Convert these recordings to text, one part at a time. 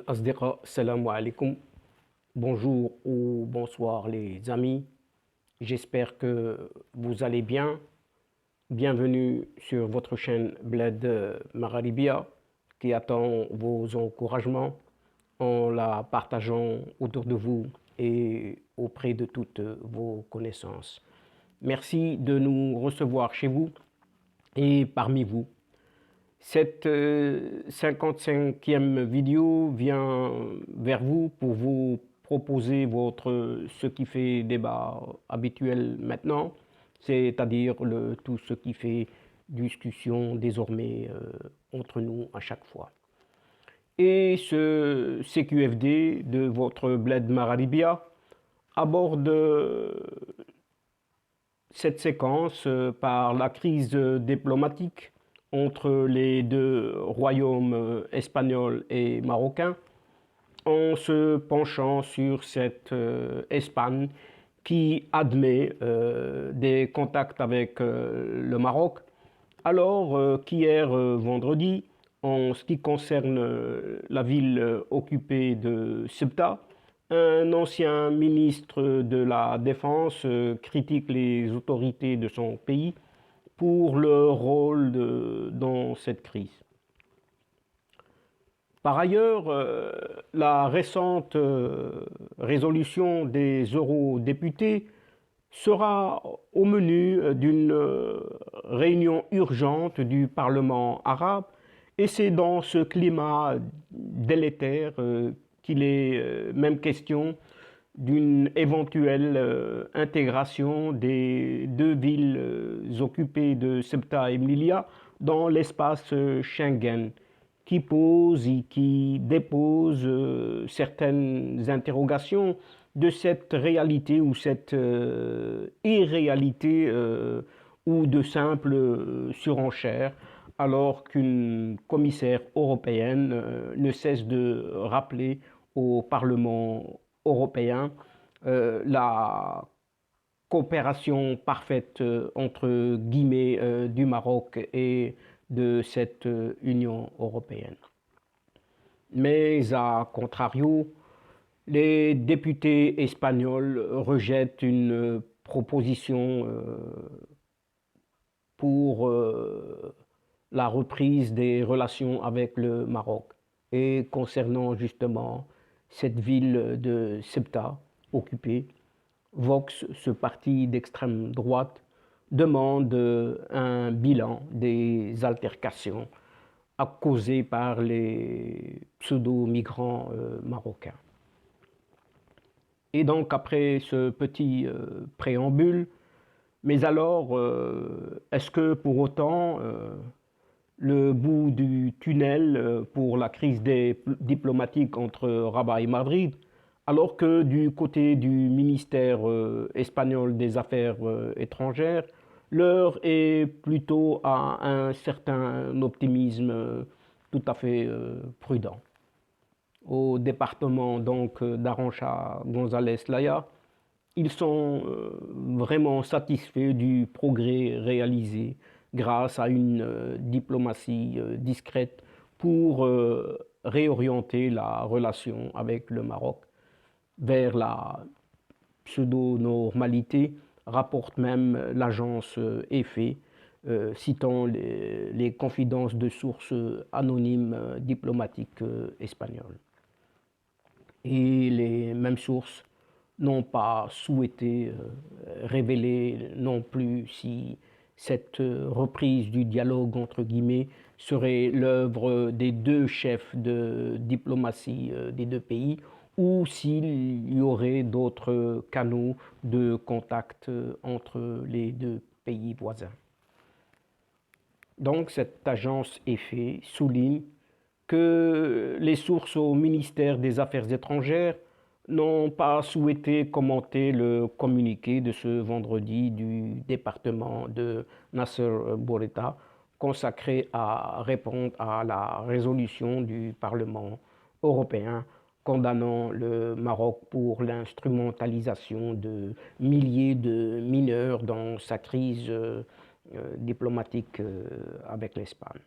Al-Asdiqa, salam alaikum. Bonjour ou bonsoir les amis. J'espère que vous allez bien. Bienvenue sur votre chaîne Bled Magharibia qui attend vos encouragements en la partageant autour de vous et auprès de toutes vos connaissances. Merci de nous recevoir chez vous et parmi vous. Cette 55e vidéo vient vers vous pour vous proposer ce qui fait débat habituel maintenant, c'est-à-dire tout ce qui fait discussion désormais entre nous à chaque fois. Et ce CQFD de votre Bled Magharibia aborde cette séquence par la crise diplomatique entre les deux royaumes espagnol et marocain, en se penchant sur cette Espagne qui admet des contacts avec le Maroc, alors qu'hier vendredi, en ce qui concerne la ville occupée de Ceuta, un ancien ministre de la Défense critique les autorités de son pays pour leur rôle dans cette crise. Par ailleurs, la récente résolution des eurodéputés sera au menu d'une réunion urgente du Parlement arabe, et c'est dans ce climat délétère qu'il est même question d'une éventuelle intégration des deux villes occupées de Ceuta et Melilla dans l'espace Schengen, qui pose et qui dépose certaines interrogations de cette réalité ou cette irréalité ou de simple surenchère, alors qu'une commissaire européenne ne cesse de rappeler au Parlement européen la coopération parfaite entre guillemets du Maroc et de cette Union européenne. Mais à contrario, les députés espagnols rejettent une proposition pour la reprise des relations avec le Maroc. Et concernant justement cette ville de Ceuta occupée, Vox, ce parti d'extrême droite, demande un bilan des altercations causées par les pseudo-migrants marocains. Et donc après ce petit préambule, mais alors est-ce que pour autant le bout du tunnel pour la crise diplomatique entre Rabat et Madrid, alors que du côté du ministère espagnol des Affaires étrangères, l'heure est plutôt à un certain optimisme tout à fait prudent. Au département donc d'Arantxa González Laya, ils sont vraiment satisfaits du progrès réalisé grâce à une diplomatie discrète pour réorienter la relation avec le Maroc vers la pseudo-normalité, rapporte même l'agence EFE, citant les confidences de sources anonymes diplomatiques espagnoles. Et les mêmes sources n'ont pas souhaité révéler non plus si cette reprise du dialogue entre guillemets serait l'œuvre des deux chefs de diplomatie des deux pays ou s'il y aurait d'autres canaux de contact entre les deux pays voisins. Donc cette agence EFE souligne que les sources au ministère des Affaires étrangères n'ont pas souhaité commenter le communiqué de ce vendredi du département de Nasser Bourita consacré à répondre à la résolution du Parlement européen condamnant le Maroc pour l'instrumentalisation de milliers de mineurs dans sa crise diplomatique avec l'Espagne.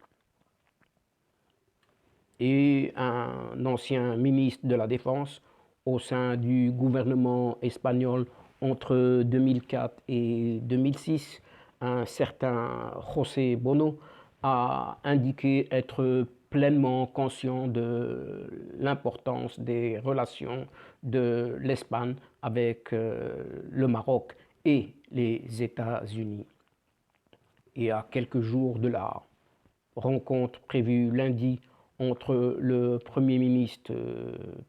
et un ancien ministre de la Défense au sein du gouvernement espagnol entre 2004 et 2006, un certain José Bono, a indiqué être pleinement conscient de l'importance des relations de l'Espagne avec le Maroc et les États-Unis. Et à quelques jours de la rencontre prévue lundi entre le Premier ministre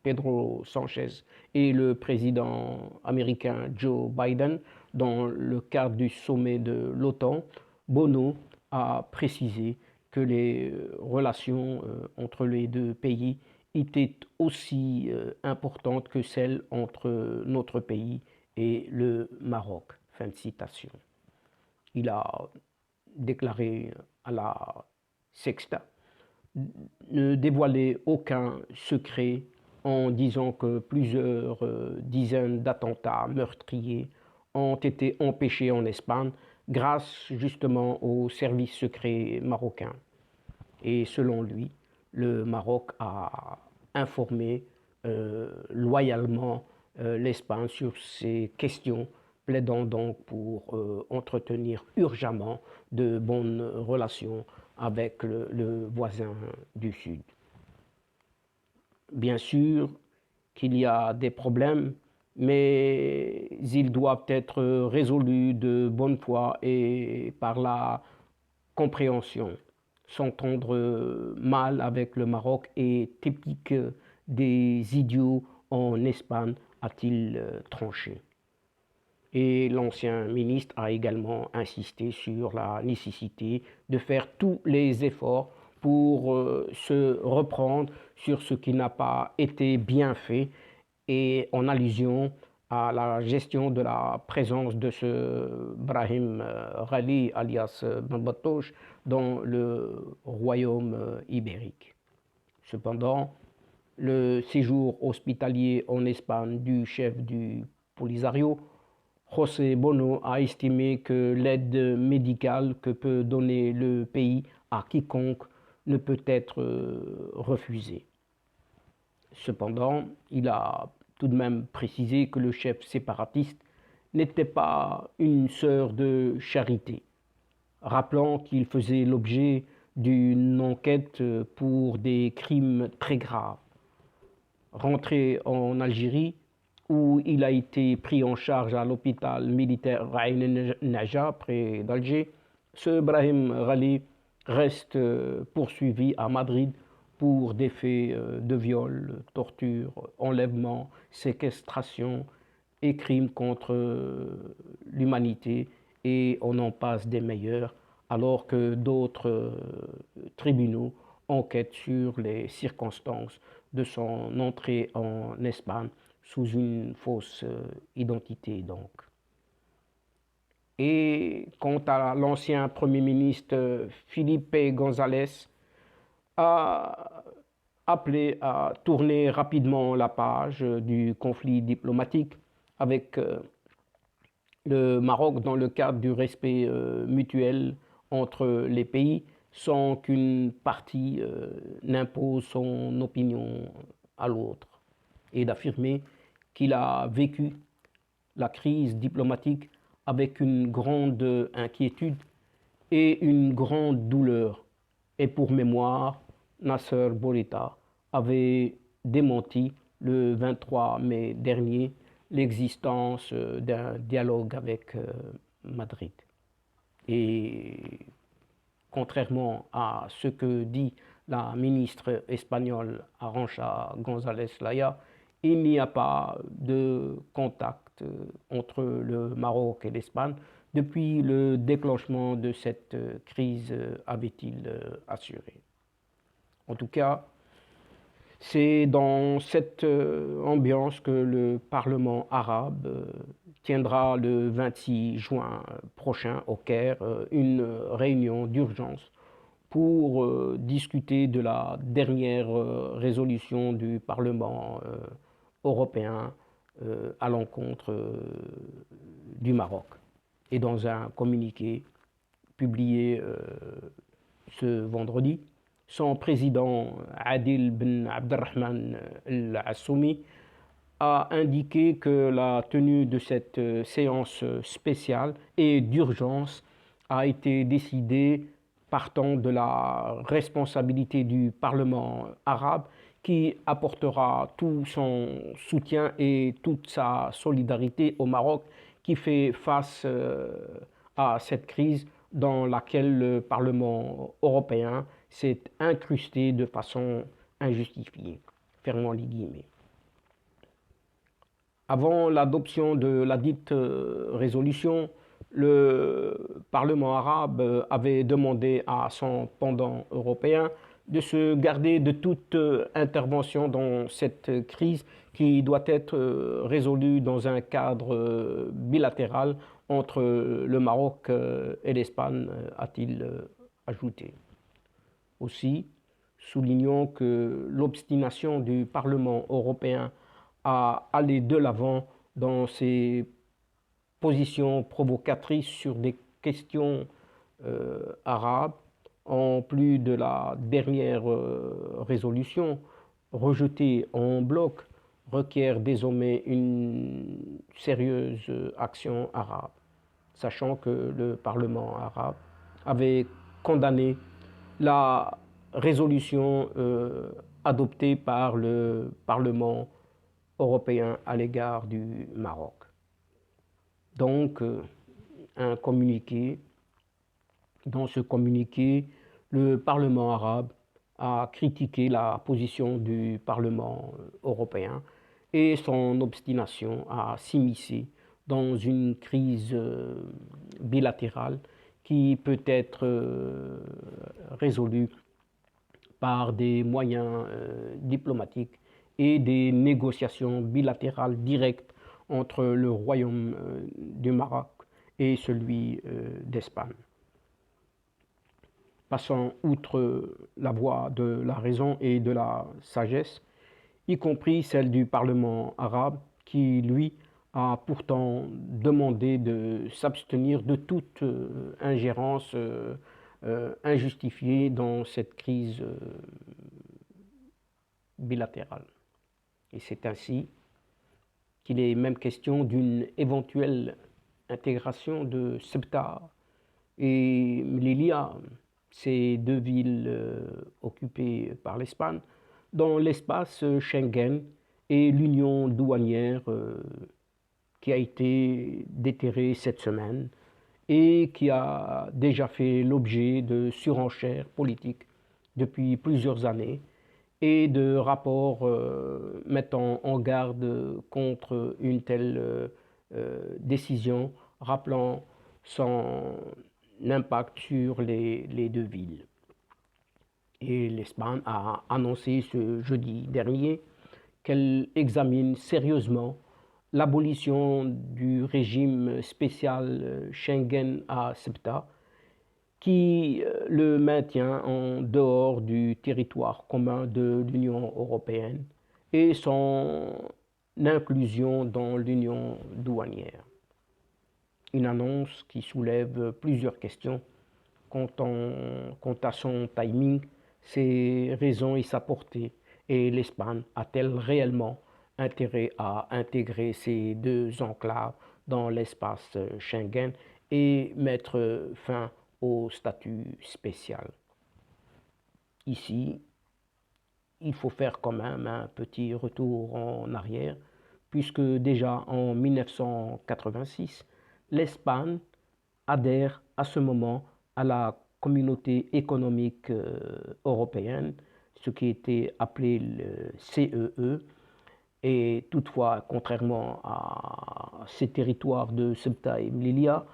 Pedro Sánchez et le président américain Joe Biden dans le cadre du sommet de l'OTAN, Bono a précisé que les relations entre les deux pays étaient aussi importantes que celles entre notre pays et le Maroc. Fin de citation. Il a déclaré à la Sexta ne dévoiler aucun secret en disant que plusieurs dizaines d'attentats meurtriers ont été empêchés en Espagne grâce justement aux services secrets marocains. Et selon lui, le Maroc a informé loyalement l'Espagne sur ces questions, plaidant donc pour entretenir urgemment de bonnes relations avec le voisin du Sud. Bien sûr qu'il y a des problèmes, mais ils doivent être résolus de bonne foi et par la compréhension. S'entendre mal avec le Maroc est typique des idiots en Espagne, a-t-il tranché. Et l'ancien ministre a également insisté sur la nécessité de faire tous les efforts pour se reprendre sur ce qui n'a pas été bien fait et en allusion à la gestion de la présence de ce Brahim Ghali alias Bambatoche dans le royaume ibérique. Cependant, le séjour hospitalier en Espagne du chef du Polisario, José Bono, a estimé que l'aide médicale que peut donner le pays à quiconque ne peut être refusée. Cependant, il a tout de même précisé que le chef séparatiste n'était pas une sœur de charité, rappelant qu'il faisait l'objet d'une enquête pour des crimes très graves. Rentré en Algérie, où il a été pris en charge à l'hôpital militaire Ain Naja, près d'Alger, ce Brahim Ghali reste poursuivi à Madrid pour des faits de viol, torture, enlèvement, séquestration et crimes contre l'humanité, et on en passe des meilleurs, alors que d'autres tribunaux enquêtent sur les circonstances de son entrée en Espagne sous une fausse identité donc. Et quant à l'ancien Premier ministre Felipe González, a appelé à tourner rapidement la page du conflit diplomatique avec le Maroc dans le cadre du respect mutuel entre les pays sans qu'une partie n'impose son opinion à l'autre, et d'affirmer qu'il a vécu la crise diplomatique avec une grande inquiétude et une grande douleur. Et pour mémoire, Nasser Bourita avait démenti le 23 mai dernier l'existence d'un dialogue avec Madrid. Et contrairement à ce que dit la ministre espagnole Arantxa González Laya, il n'y a pas de contact entre le Maroc et l'Espagne depuis le déclenchement de cette crise, avait-il assuré. En tout cas, c'est dans cette ambiance que le Parlement arabe tiendra le 26 juin prochain au Caire une réunion d'urgence pour discuter de la dernière résolution du Parlement européen à l'encontre du Maroc. Et dans un communiqué publié ce vendredi, son président Adil Ben Abdelrahman Al-Assoumi a indiqué que la tenue de cette séance spéciale et d'urgence a été décidée partant de la responsabilité du Parlement arabe qui apportera tout son soutien et toute sa solidarité au Maroc qui fait face à cette crise dans laquelle le Parlement européen s'est incrusté de façon injustifiée. Fermons les guillemets. Avant l'adoption de la dite résolution, le Parlement arabe avait demandé à son pendant européen de se garder de toute intervention dans cette crise qui doit être résolue dans un cadre bilatéral entre le Maroc et l'Espagne, a-t-il ajouté. Aussi, soulignons que l'obstination du Parlement européen à aller de l'avant dans ses positions provocatrices sur des questions arabes, en plus de la dernière résolution rejetée en bloc, requiert désormais une sérieuse action arabe, sachant que le Parlement arabe avait condamné la résolution adoptée par le Parlement européen à l'égard du Maroc. Donc, un communiqué. Dans ce communiqué, le Parlement arabe a critiqué la position du Parlement européen et son obstination à s'immiscer dans une crise bilatérale qui peut être résolue par des moyens diplomatiques et des négociations bilatérales directes entre le Royaume du Maroc et celui d'Espagne. Passant outre la voie de la raison et de la sagesse, y compris celle du Parlement arabe, qui, lui, a pourtant demandé de s'abstenir de toute ingérence injustifiée dans cette crise bilatérale. Et c'est ainsi qu'il est même question d'une éventuelle intégration de Ceuta et Melilla, ces deux villes occupées par l'Espagne, dans l'espace Schengen et l'union douanière qui a été déterrée cette semaine et qui a déjà fait l'objet de surenchères politiques depuis plusieurs années et de rapports mettant en garde contre une telle décision, rappelant son impact sur les deux villes. Et l'Espagne a annoncé ce jeudi dernier qu'elle examine sérieusement l'abolition du régime spécial Schengen à Ceuta, qui le maintient en dehors du territoire commun de l'Union européenne et son inclusion dans l'Union douanière. Une annonce qui soulève plusieurs questions quant à son timing, ses raisons et sa portée. Et l'Espagne a-t-elle réellement intérêt à intégrer ces deux enclaves dans l'espace Schengen et mettre fin au statut spécial? Ici, il faut faire quand même un petit retour en arrière, puisque déjà en 1986, l'Espagne adhère à ce moment à la communauté économique européenne, ce qui était appelé le CEE. Et toutefois, contrairement à ces territoires de Ceuta et Melilla,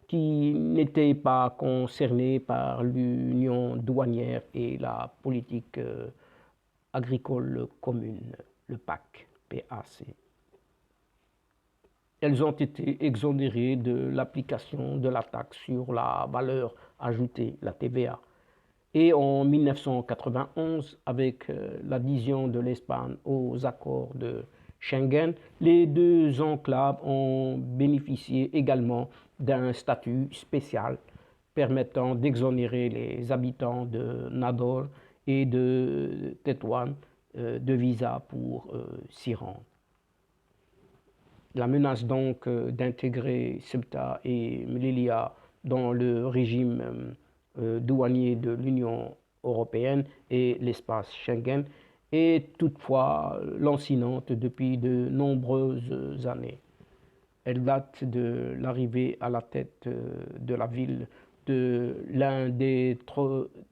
qui n'étaient pas concernés par l'union douanière et la politique agricole commune, le PAC. Elles ont été exonérées de l'application de la taxe sur la valeur ajoutée, la TVA. Et en 1991, avec l'adhésion de l'Espagne aux accords de Schengen, les deux enclaves ont bénéficié également d'un statut spécial permettant d'exonérer les habitants de Nador et de Tétouan de visa pour s'y rendre. La menace donc d'intégrer Ceuta et Melilla dans le régime douanier de l'Union européenne et l'espace Schengen est toutefois lancinante depuis de nombreuses années. Elle date de l'arrivée à la tête de la ville de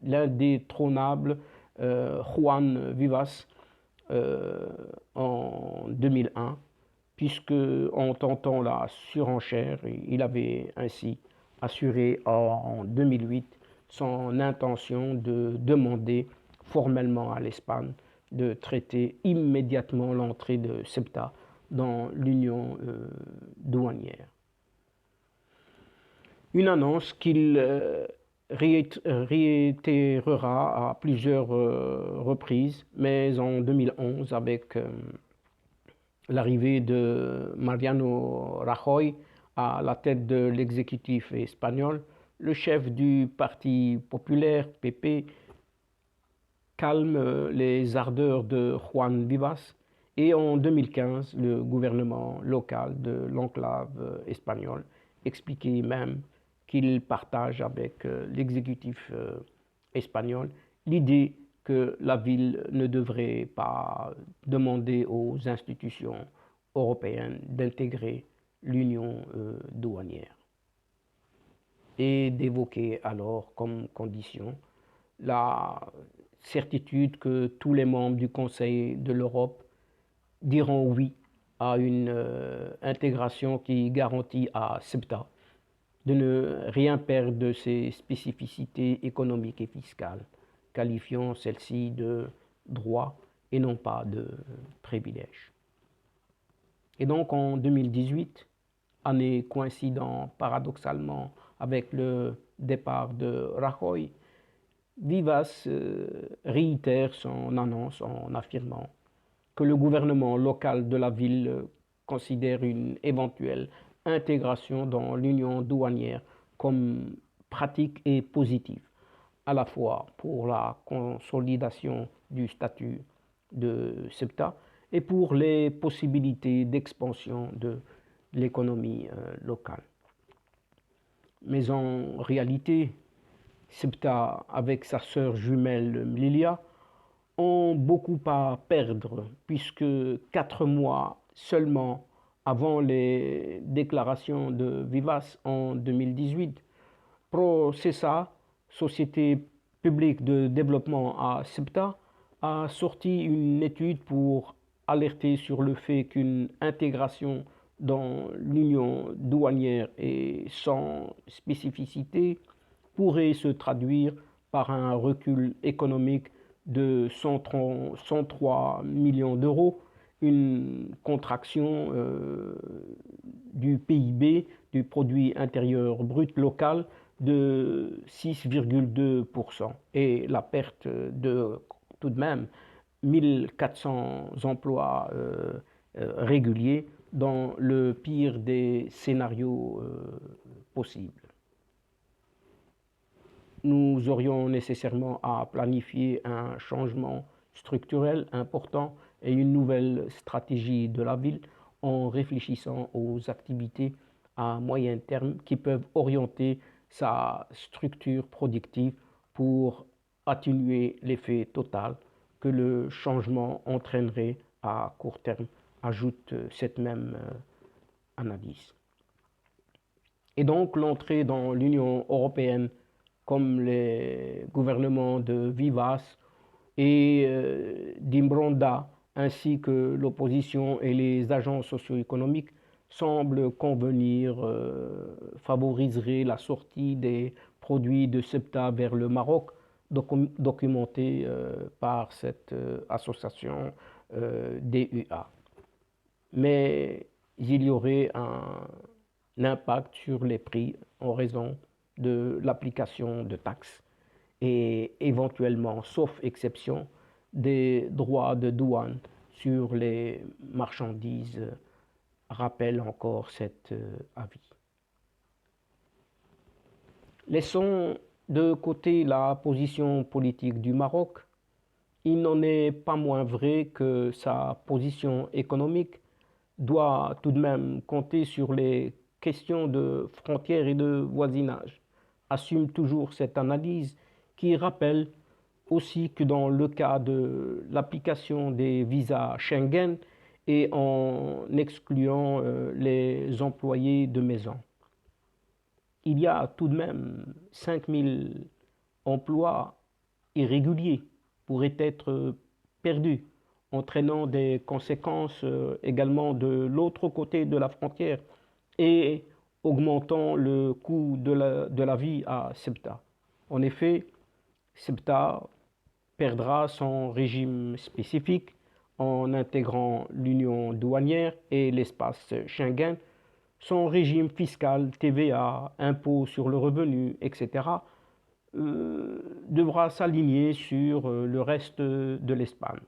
l'indétrônable Juan Vivas en 2001, puisque en tentant la surenchère, il avait ainsi assuré en 2008 son intention de demander formellement à l'Espagne de traiter immédiatement l'entrée de Ceuta dans l'union douanière. Une annonce qu'il réitérera à plusieurs reprises, mais en 2011 avec l'arrivée de Mariano Rajoy à la tête de l'exécutif espagnol, le chef du Parti populaire, PP, calme les ardeurs de Juan Vivas, et en 2015, le gouvernement local de l'enclave espagnole expliquait même qu'il partage avec l'exécutif espagnol l'idée que la ville ne devrait pas demander aux institutions européennes d'intégrer l'union douanière et d'évoquer alors comme condition la certitude que tous les membres du Conseil de l'Europe diront oui à une intégration qui garantit à Ceuta de ne rien perdre de ses spécificités économiques et fiscales, qualifiant celles-ci de droits et non pas de privilèges. Et donc en 2018, année coïncidant paradoxalement avec le départ de Rajoy, Vivas réitère son annonce en affirmant que le gouvernement local de la ville considère une éventuelle intégration dans l'union douanière comme pratique et positive, à la fois pour la consolidation du statut de Ceuta et pour les possibilités d'expansion de l'économie locale. Mais en réalité, Ceuta, avec sa sœur jumelle Melilla, ont beaucoup à perdre, puisque 4 mois seulement avant les déclarations de Vivas en 2018, Processa, société publique de développement à Ceuta, a sorti une étude pour alerter sur le fait qu'une intégration dans l'union douanière et sans spécificité pourrait se traduire par un recul économique de 103 millions d'euros, une contraction du PIB, du produit intérieur brut local, de 6,2% et la perte de tout de même 1400 emplois réguliers dans le pire des scénarios possibles. Nous aurions nécessairement à planifier un changement structurel important et une nouvelle stratégie de la ville en réfléchissant aux activités à moyen terme qui peuvent orienter sa structure productive pour atténuer l'effet total que le changement entraînerait à court terme, ajoute cette même analyse. Et donc l'entrée dans l'Union européenne, comme les gouvernements de Vivas et d'Imbronda, ainsi que l'opposition et les agents socio-économiques, semblent convenir favoriserait la sortie des produits de Ceuta vers le Maroc, documenté par cette association DUA. Mais il y aurait un impact sur les prix en raison de l'application de taxes et éventuellement, sauf exception, des droits de douane sur les marchandises, rappelle encore cet avis. Laissons de côté la position politique du Maroc. Il n'en est pas moins vrai que sa position économique doit tout de même compter sur les questions de frontières et de voisinage. Assume toujours cette analyse qui rappelle aussi que dans le cas de l'application des visas Schengen et en excluant les employés de maison, il y a tout de même 5000 emplois irréguliers pourraient être perdus, entraînant des conséquences également de l'autre côté de la frontière et augmentant le coût de la vie à Ceuta. En effet, Ceuta perdra son régime spécifique en intégrant l'union douanière et l'espace Schengen. Son régime fiscal, TVA, impôt sur le revenu, etc., devra s'aligner sur le reste de l'Espagne.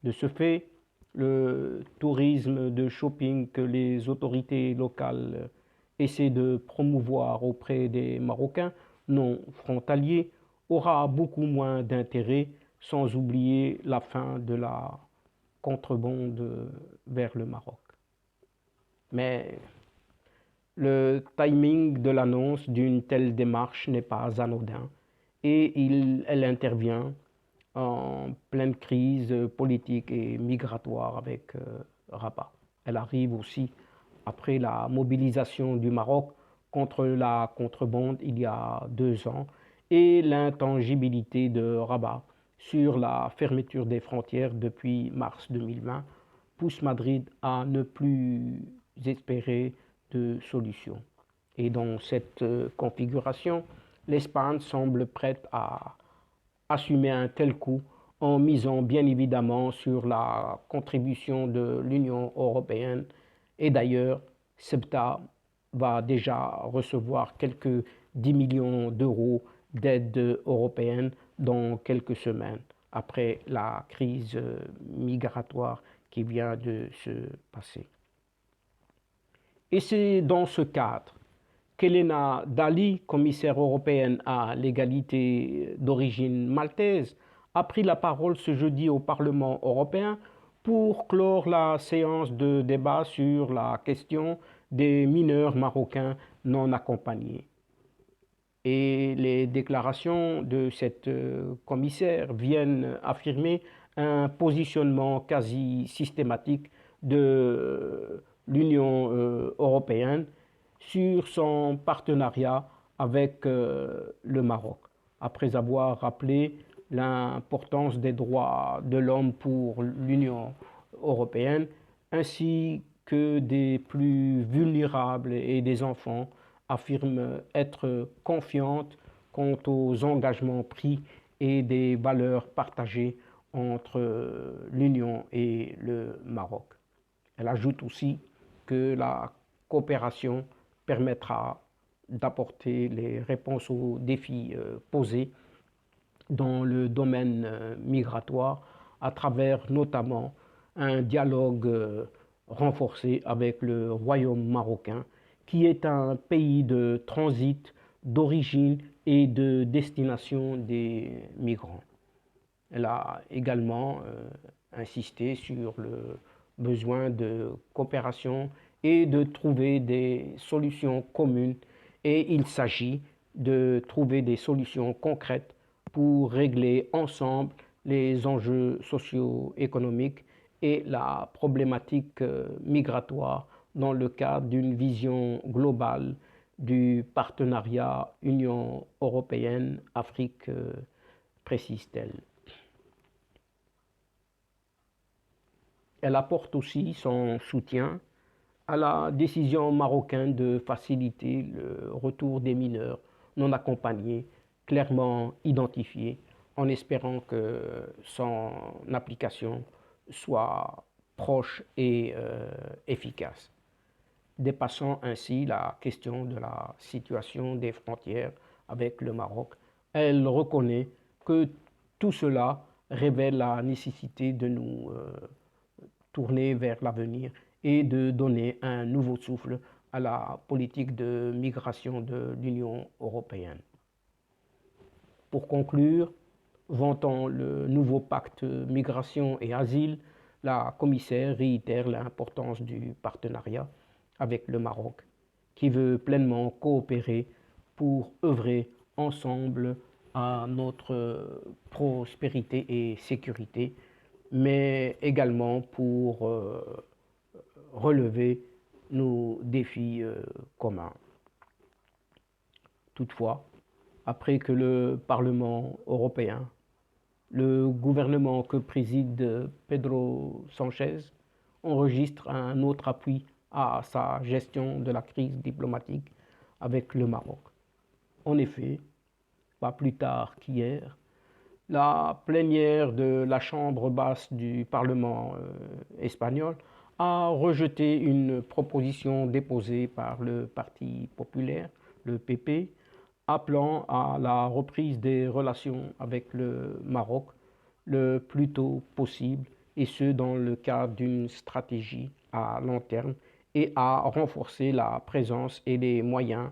De ce fait, le tourisme de shopping que les autorités locales essaient de promouvoir auprès des Marocains non frontaliers aura beaucoup moins d'intérêt, sans oublier la fin de la contrebande vers le Maroc. Mais le timing de l'annonce d'une telle démarche n'est pas anodin et elle intervient en pleine crise politique et migratoire avec Rabat. Elle arrive aussi après la mobilisation du Maroc contre la contrebande il y a 2 ans et l'intangibilité de Rabat sur la fermeture des frontières depuis mars 2020 pousse Madrid à ne plus espérer de solution. Et dans cette configuration, l'Espagne semble prête à assumer un tel coût en misant bien évidemment sur la contribution de l'Union européenne. Et d'ailleurs, Ceuta va déjà recevoir quelques 10 millions d'euros d'aide européenne dans quelques semaines, après la crise migratoire qui vient de se passer. Et c'est dans ce cadre qu'Helena Dalli, commissaire européenne à l'égalité d'origine maltaise, a pris la parole ce jeudi au Parlement européen pour clore la séance de débat sur la question des mineurs marocains non accompagnés. Et les déclarations de cette commissaire viennent affirmer un positionnement quasi systématique de l'Union européenne sur son partenariat avec le Maroc, après avoir rappelé l'importance des droits de l'homme pour l'Union européenne, ainsi que des plus vulnérables et des enfants, affirme être confiante quant aux engagements pris et des valeurs partagées entre l'Union et le Maroc. Elle ajoute aussi que la coopération permettra d'apporter les réponses aux défis posés dans le domaine migratoire à travers notamment un dialogue renforcé avec le Royaume marocain, qui est un pays de transit, d'origine et de destination des migrants. Elle a également insisté sur le besoin de coopération et de trouver des solutions communes. Et il s'agit de trouver des solutions concrètes pour régler ensemble les enjeux socio-économiques et la problématique migratoire dans le cadre d'une vision globale du partenariat Union européenne-Afrique, précise-t-elle. Elle apporte aussi son soutien à la décision marocaine de faciliter le retour des mineurs non accompagnés, clairement identifiés, en espérant que son application soit proche et efficace, dépassant ainsi la question de la situation des frontières avec le Maroc. Elle reconnaît que tout cela révèle la nécessité de nous tourner vers l'avenir et de donner un nouveau souffle à la politique de migration de l'Union européenne. Pour conclure, vantant le nouveau pacte migration et asile, la commissaire réitère l'importance du partenariat avec le Maroc, qui veut pleinement coopérer pour œuvrer ensemble à notre prospérité et sécurité, mais également pour relever nos défis communs. Toutefois, après que le Parlement européen, le gouvernement que préside Pedro Sánchez, enregistre un autre appui à sa gestion de la crise diplomatique avec le Maroc. En effet, pas plus tard qu'hier, la plénière de la Chambre basse du Parlement espagnol a rejeté une proposition déposée par le Parti populaire, le PP, appelant à la reprise des relations avec le Maroc le plus tôt possible, et ce dans le cadre d'une stratégie à long terme, et à renforcer la présence et les moyens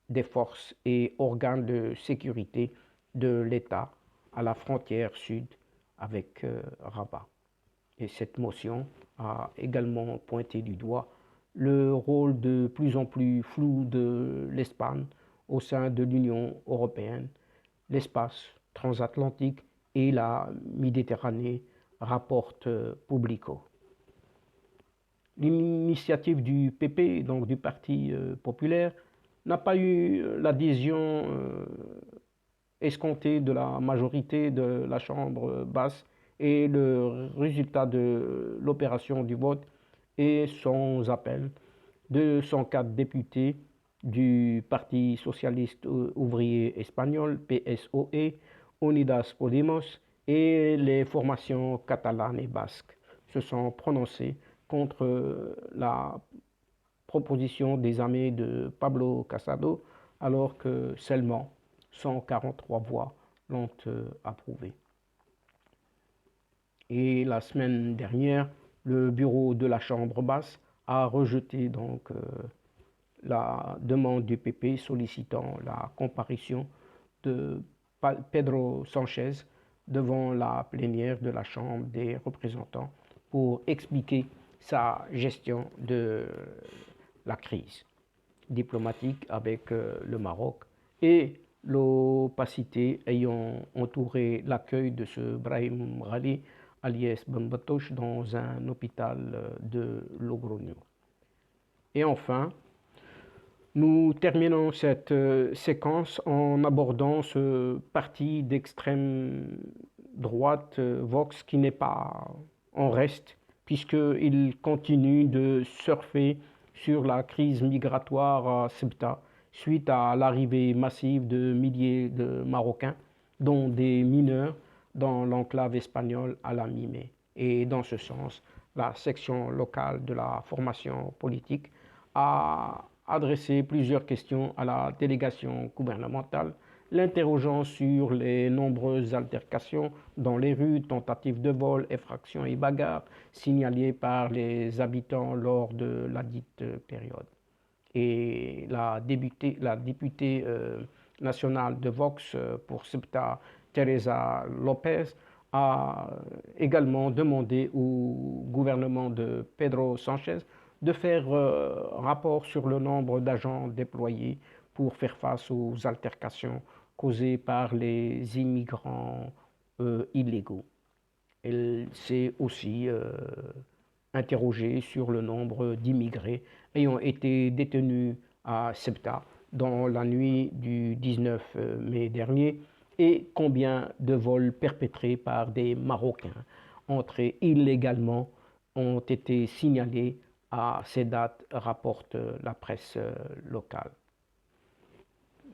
des forces et organes de sécurité de l'État à la frontière sud avec Rabat. Et cette motion a également pointé du doigt le rôle de plus en plus flou de l'Espagne au sein de l'Union européenne, l'espace transatlantique et la Méditerranée, rapporte Publico. L'initiative du PP, donc du Parti populaire, n'a pas eu l'adhésion escomptée de la majorité de la Chambre basse, et le résultat de l'opération du vote est sans appel. 204 députés du Parti socialiste ouvrier espagnol, PSOE, Unidas Podemos et les formations catalanes et basques se sont prononcés contre la proposition des amis de Pablo Casado, alors que seulement 143 voix l'ont approuvé. Et la semaine dernière, le bureau de la Chambre basse a rejeté donc la demande du PP sollicitant la comparution de Pedro Sánchez devant la plénière de la Chambre des représentants pour expliquer sa gestion de la crise diplomatique avec le Maroc et l'opacité ayant entouré l'accueil de ce Brahim Ghali alias Bambatouche dans un hôpital de Logroño. Et enfin, nous terminons cette séquence en abordant ce parti d'extrême droite, Vox, qui n'est pas en reste, puisqu'il continue de surfer sur la crise migratoire à Ceuta, suite à l'arrivée massive de milliers de Marocains, dont des mineurs, dans l'enclave espagnole à la mi-mai. Et dans ce sens, la section locale de la formation politique a adressé plusieurs questions à la délégation gouvernementale, l'interrogeant sur les nombreuses altercations dans les rues, tentatives de vol, effractions et bagarres signalées par les habitants lors de la dite période. Et la députée nationale de Vox pour Ceuta, Teresa Lopez, a également demandé au gouvernement de Pedro Sánchez de faire rapport sur le nombre d'agents déployés pour faire face aux altercations causées par les immigrants illégaux. Elle s'est aussi interrogée sur le nombre d'immigrés ayant été détenus à Ceuta dans la nuit du 19 mai dernier, et combien de vols perpétrés par des Marocains entrés illégalement ont été signalés à ces dates, rapporte la presse locale.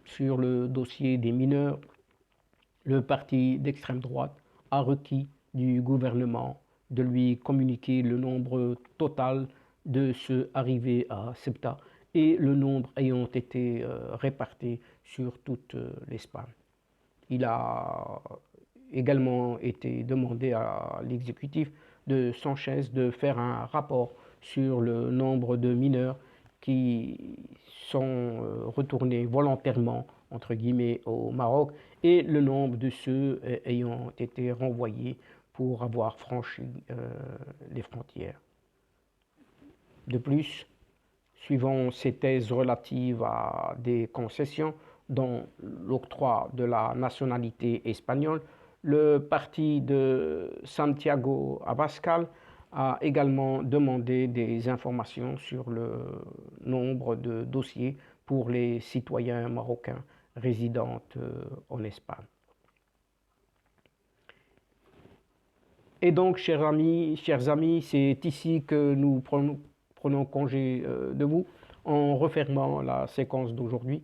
Sur le dossier des mineurs, le parti d'extrême droite a requis du gouvernement de lui communiquer le nombre total de ceux arrivés à Ceuta et le nombre ayant été répartis sur toute l'Espagne. Il a également été demandé à l'exécutif de Sánchez de faire un rapport sur le nombre de mineurs qui sont retournés volontairement, entre guillemets, au Maroc, et le nombre de ceux ayant été renvoyés pour avoir franchi les frontières. De plus, suivant ces thèses relatives à des concessions, dont l'octroi de la nationalité espagnole, le parti de Santiago Abascal a également demandé des informations sur le nombre de dossiers pour les citoyens marocains résidant en Espagne. Et donc, chers amis, c'est ici que nous prenons congé de vous en refermant la séquence d'aujourd'hui,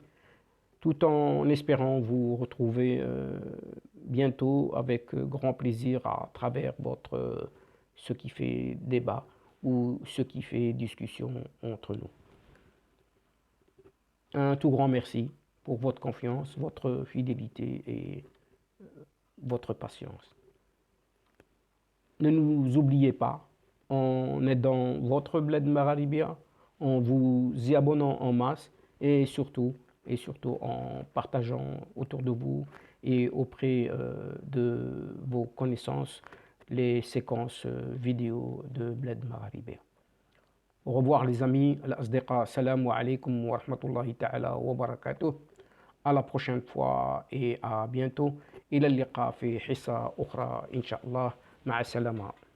tout en espérant vous retrouver bientôt avec grand plaisir à travers ce qui fait débat ou ce qui fait discussion entre nous. Un tout grand merci pour votre confiance, votre fidélité et votre patience. Ne nous oubliez pas, en aidant votre Bled Magharibia, en vous y abonnant en masse et surtout en partageant autour de vous et auprès de vos connaissances les séquences vidéo de Bled Magharibia. Au revoir les amis, al-asdiqa, salam alaikum wa rahmatullahi ta'ala wa barakatuh. À la prochaine fois et à bientôt. إلى اللقاء في حصة أخرى إن شاء الله. مع السلامة.